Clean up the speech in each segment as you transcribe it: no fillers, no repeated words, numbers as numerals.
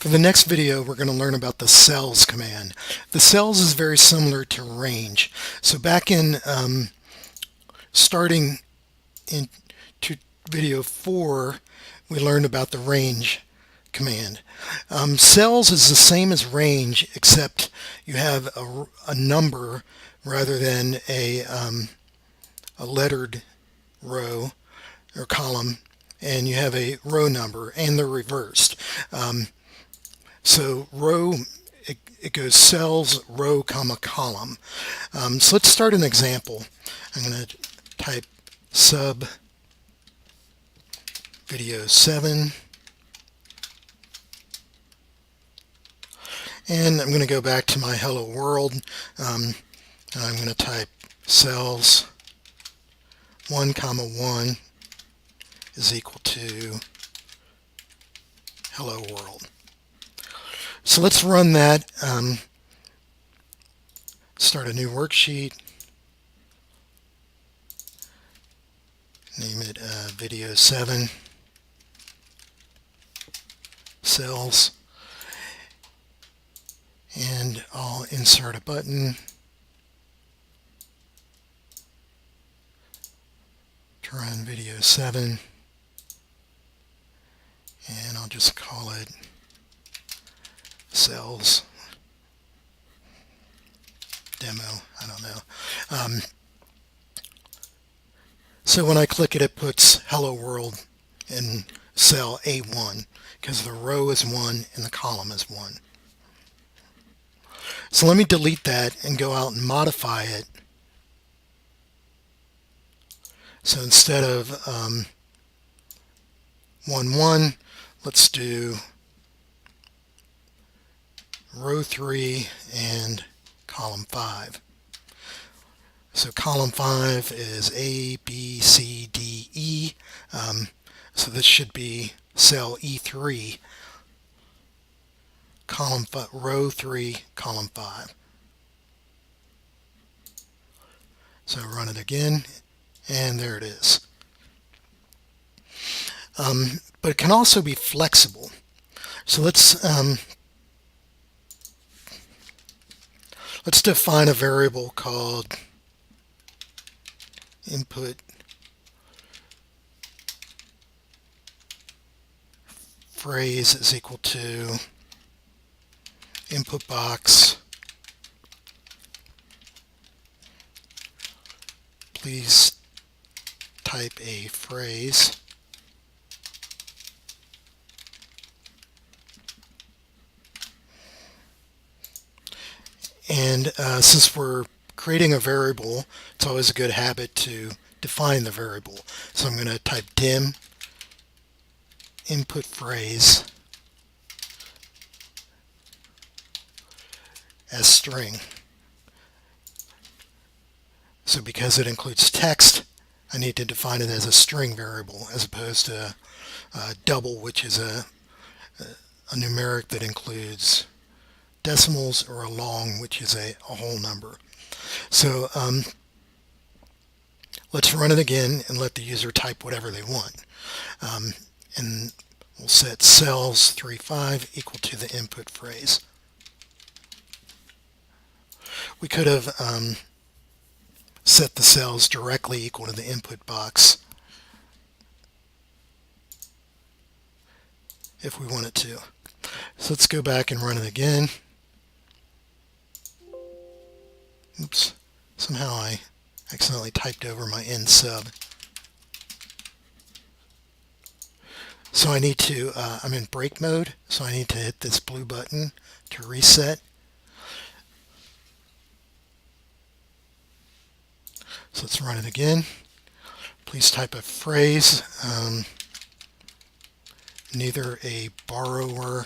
For the next video, we're going to learn about the cells command. The cells is very similar to range. So back in starting in video 4, we learned about the range command. Cells is the same as range, except you have a number rather than a lettered row or column, and you have a row number, and they're reversed. So row, it goes cells, row, comma, column. So let's start an example. I'm going to type sub video 7, and I'm going to go back to my hello world, and I'm going to type cells 1 comma 1 is equal to hello world. So let's run that. Start a new worksheet. Name it video 7 cells, and I'll insert a button to run video 7, and I'll just call it cells demo. I don't know. So when I click it, it puts hello world in cell A1 because the row is 1 and the column is 1. So let me delete that and go out and modify it. So instead of 1 1, let's do row 3 and column 5. So column 5 is A, B, C, D, E. So this should be cell E3, row 3, column 5. So run it again, and there it is. But it can also be flexible. So let's define a variable called input phrase is equal to input box. Please type a phrase. And since we're creating a variable, it's always a good habit to define the variable. So I'm going to type dim input phrase as string. So because it includes text, I need to define it as a string variable as opposed to double, which is a numeric that includes decimals, or a long, which is a whole number. So let's run it again and let the user type whatever they want. And we'll set cells 3, 5 equal to the input phrase. We could have set the cells directly equal to the input box if we wanted to. So let's go back and run it again. Oops, somehow I accidentally typed over my end sub. So I need to, I'm in break mode, so I need to hit this blue button to reset. So let's run it again. Please type a phrase, neither a borrower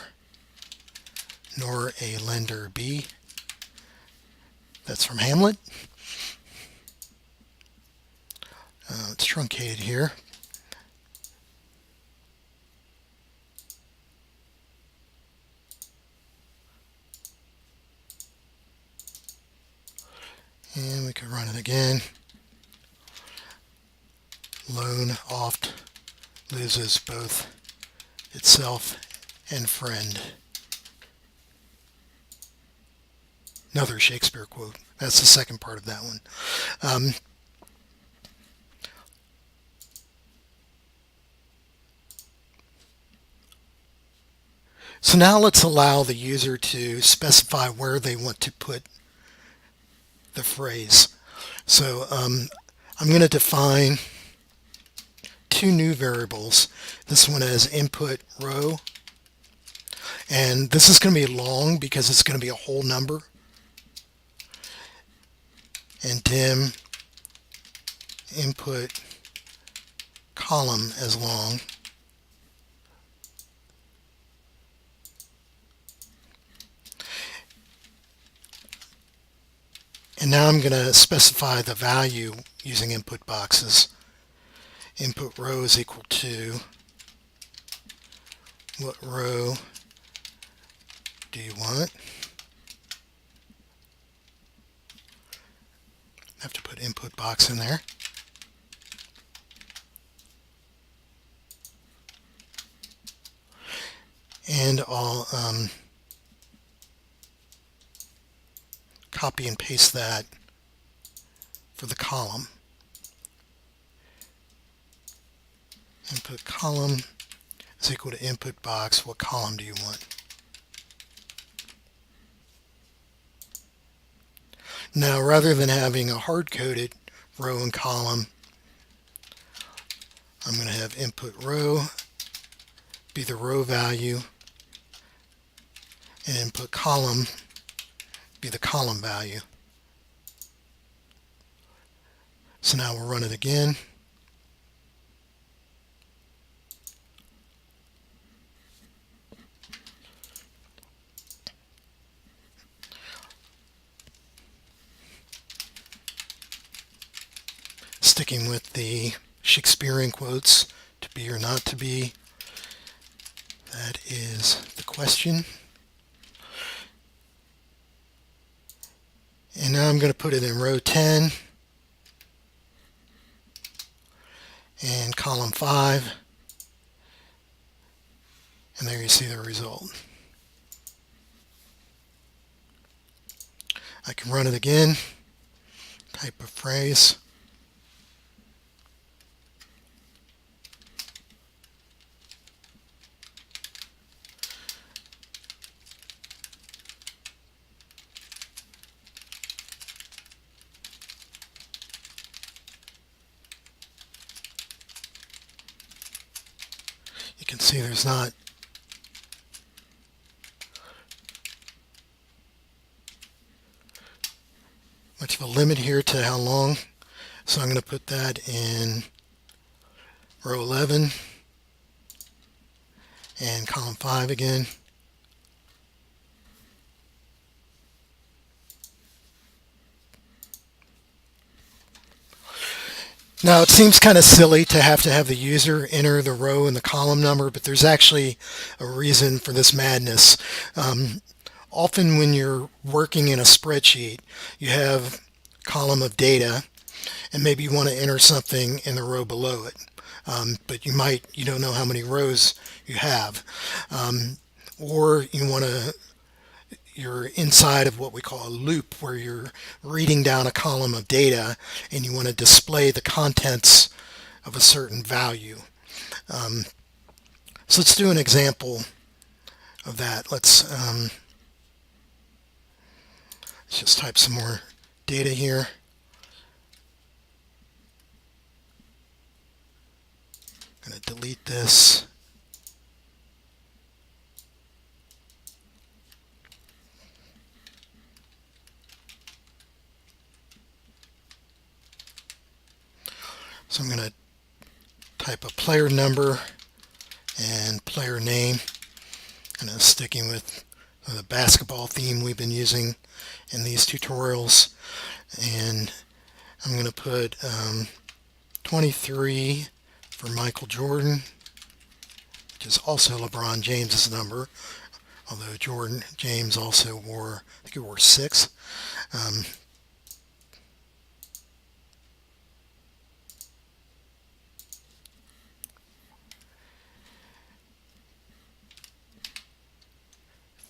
nor a lender be. That's from Hamlet. It's truncated here. And we can run it again. Loan oft loses both itself and friend. Another Shakespeare quote. That's the second part of that one. Um, so now let's allow the user to specify where they want to put the phrase. So I'm going to define two new variables. This one as input row, and this is going to be long because it's going to be a whole number, and dim input column as long. And now I'm going to specify the value using input boxes. Input row is equal to what row do you want? I have to put input box in there. And I'll copy and paste that for the column. Input column is equal to input box. What column do you want? Now, rather than having a hard-coded row and column, I'm going to have input row be the row value and input column be the column value. So now we'll run it again. Sticking with the Shakespearean quotes, to be or not to be, that is the question. And now I'm going to put it in row 10 and column 5, and there you see the result. I can run it again, type a phrase. You can see there's not much of a limit here to how long. So I'm going to put that in row 11 and column 5 again. Now it seems kind of silly to have the user enter the row and the column number, but there's actually a reason for this madness. Often when you're working in a spreadsheet, you have a column of data, and maybe you want to enter something in the row below it, but you don't know how many rows you have, or you're inside of what we call a loop, where you're reading down a column of data and you want to display the contents of a certain value. So let's do an example of that. Let's just type some more data here. I'm going to delete this. So I'm going to type a player number and player name, kind of sticking with the basketball theme we've been using in these tutorials. And I'm going to put 23 for Michael Jordan, which is also LeBron James's number, although James also wore, I think he wore 6.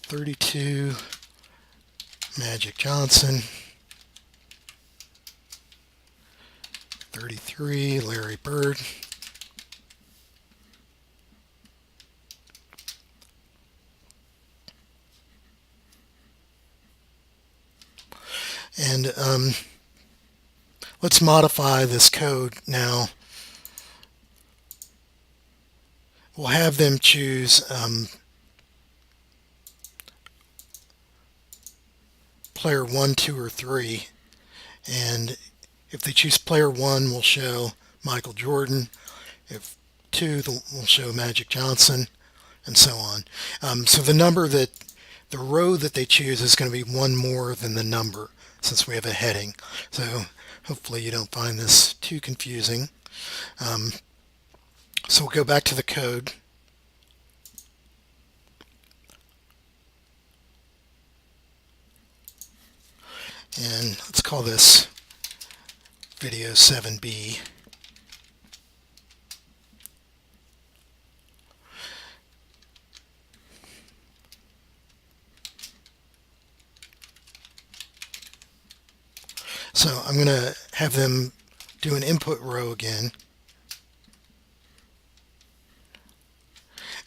32 Magic Johnson. 33, Larry Bird. And let's modify this code now. We'll have them choose player 1, 2, or 3. And if they choose player 1, we'll show Michael Jordan. If 2, we'll show Magic Johnson, and so on. So the row that they choose is going to be one more than the number, since we have a heading. So hopefully you don't find this too confusing. So we'll go back to the code. And let's call this video 7B. So I'm going to have them do an input row again.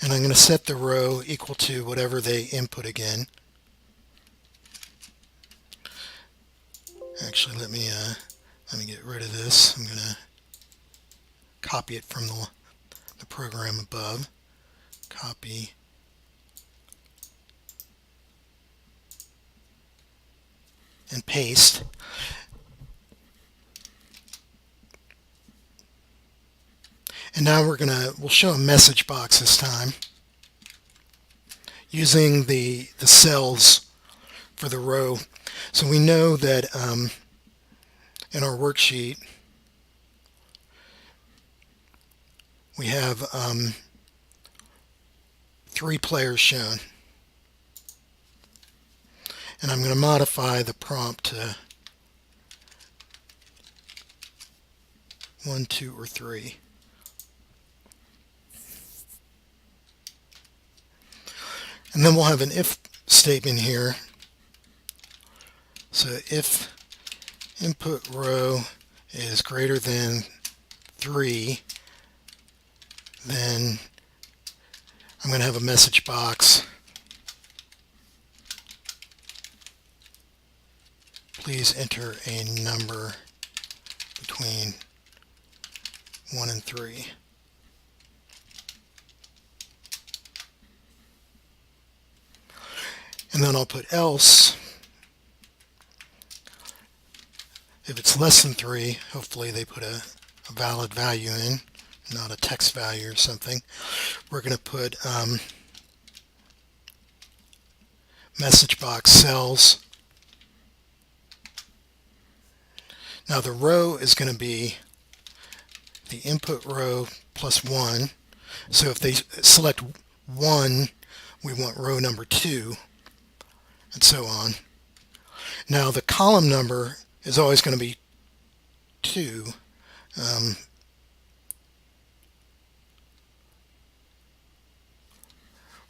And I'm going to set the row equal to whatever they input again. Actually, let me get rid of this. I'm going to copy it from the program above. Copy. And paste. And now we'll show a message box this time using the cells for the row. So we know that in our worksheet we have 3 players shown. And I'm going to modify the prompt to 1, 2, or 3. And then we'll have an if statement here. So if input row is greater than 3, then I'm going to have a message box. Please enter a number between 1 and 3. And then I'll put else. If it's less than 3, hopefully they put a valid value in, not a text value or something. We're going to put message box cells. Now the row is going to be the input row plus 1. So if they select 1, we want row number 2, and so on. Now the column number is always going to be 2.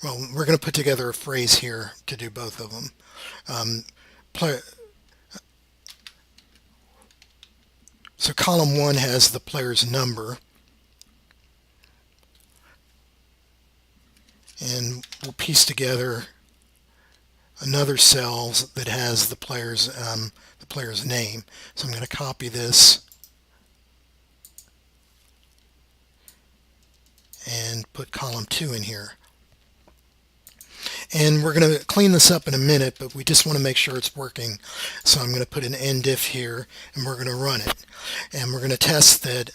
Well, we're going to put together a phrase here to do both of them. So column 1 has the player's number, and we'll piece together another cell that has the player's name. So I'm going to copy this and put column 2 in here. And we're going to clean this up in a minute, but we just want to make sure it's working. So I'm going to put an end if here, and we're going to run it. And we're going to test that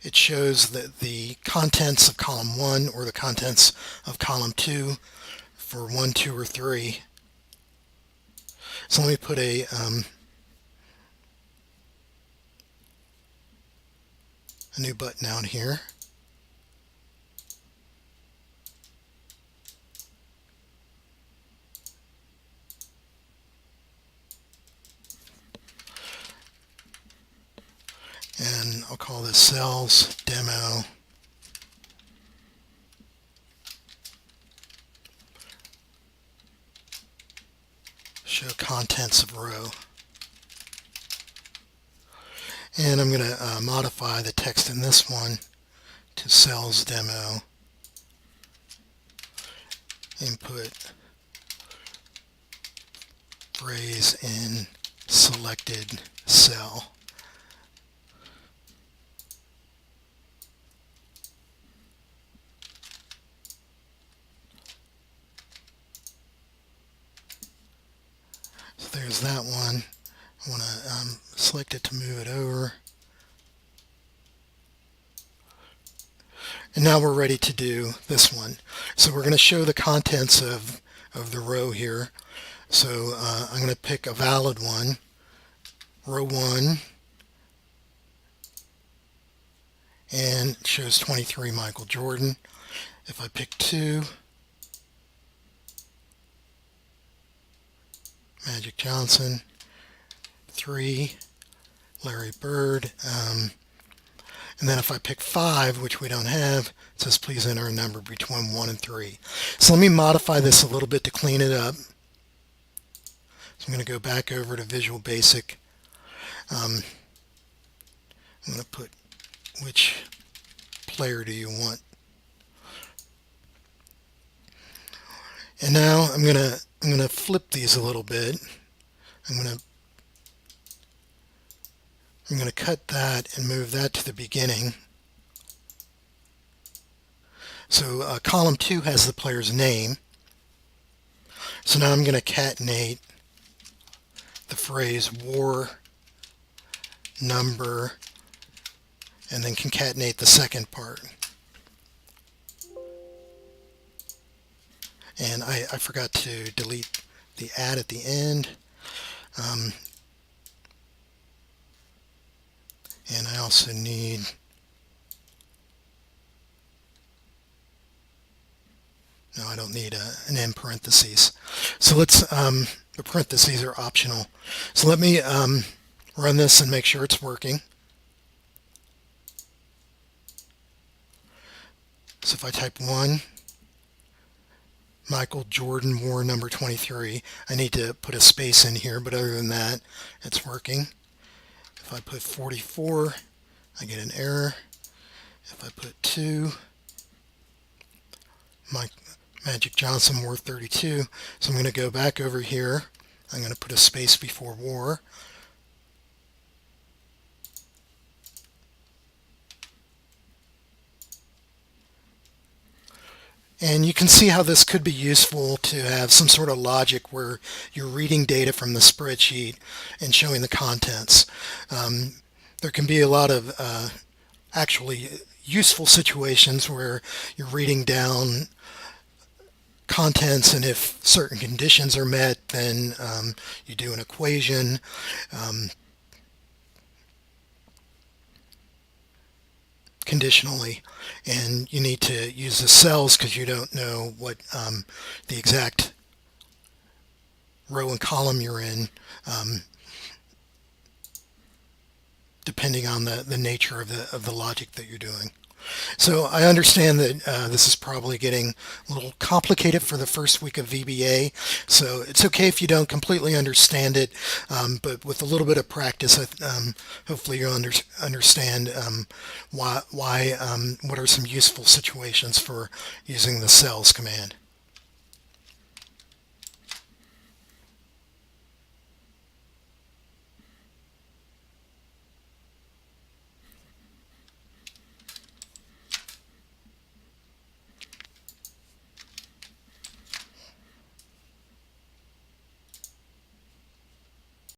it shows that the contents of column 1 or the contents of column 2 for 1, 2, or 3. So let me put a new button out here. And I'll call this cells demo. show contents of row. And I'm going to modify the text in this one to cells demo. Input phrase in selected cell. So there's that one. I want to select it to move it over. And now we're ready to do this one. So we're going to show the contents of the row here. So I'm going to pick a valid one, row 1, and it shows 23 Michael Jordan. If I pick 2, Magic Johnson, 3, Larry Bird, and then if I pick 5, which we don't have, it says please enter a number between 1 and 3. So let me modify this a little bit to clean it up. So I'm going to go back over to Visual Basic. I'm going to put which player do you want. And now I'm going to flip these a little bit. I'm going to cut that and move that to the beginning. So column 2 has the player's name. So now I'm going to concatenate the phrase war number and then concatenate the second part. And I forgot to delete the add at the end. And I also need no, I don't need an end parentheses. So let's the parentheses are optional. So let me run this and make sure it's working. So if I type 1, Michael Jordan war number 23, I need to put a space in here, but other than that, it's working. If I put 44, I get an error. If I put 2, Magic Johnson war 32, so I'm going to go back over here. I'm going to put a space before war. And you can see how this could be useful to have some sort of logic where you're reading data from the spreadsheet and showing the contents. There can be a lot of actually useful situations where you're reading down contents, and if certain conditions are met, then you do an equation. Conditionally, and you need to use the cells because you don't know what the exact row and column you're in, depending on the nature of the logic that you're doing. So I understand that this is probably getting a little complicated for the first week of VBA, so it's okay if you don't completely understand it, but with a little bit of practice, hopefully you'll understand what are some useful situations for using the cells command.